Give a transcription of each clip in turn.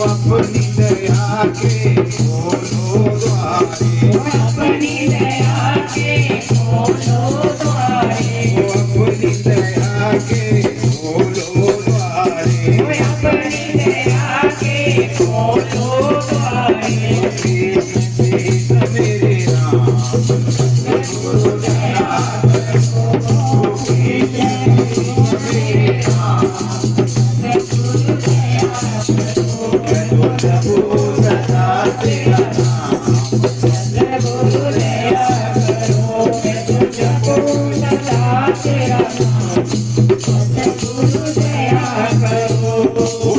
अपनी दया के खोलो द्वारे, अपनी दया के खोलो द्वारे, अपनी दया के खोलो द्वारे, अपनी दया के खोलो द्वारे। मेरे राम गुरु दया करो, मेरे राम गुरु दया करो, प्रभु सदा तेरा नाम, गुरु दया करो, प्रभु सदा तेरा नाम, गुरु दया करो।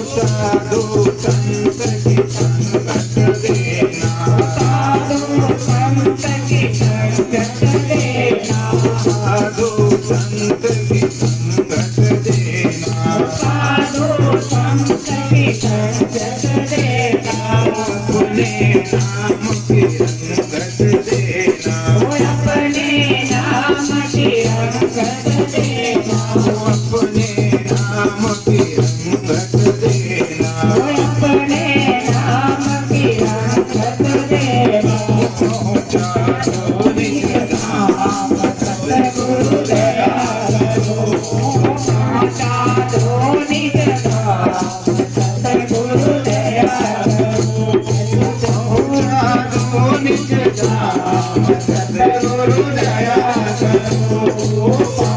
साधु संत की संगत देना, साधु संत की संगत देना, साधु संत की संगत देना, साधु संत की संगत देना, अपने नाम की रंगत देना, अपने नाम की रंगत देना, अपने नाम की रंगत देना, अपने नाम की रंगत देना। चारों निज धाम सतगुरु दया करो, चारों निज धाम सतगुरु दया करो, चारों निज धाम सतगुरु दया करो।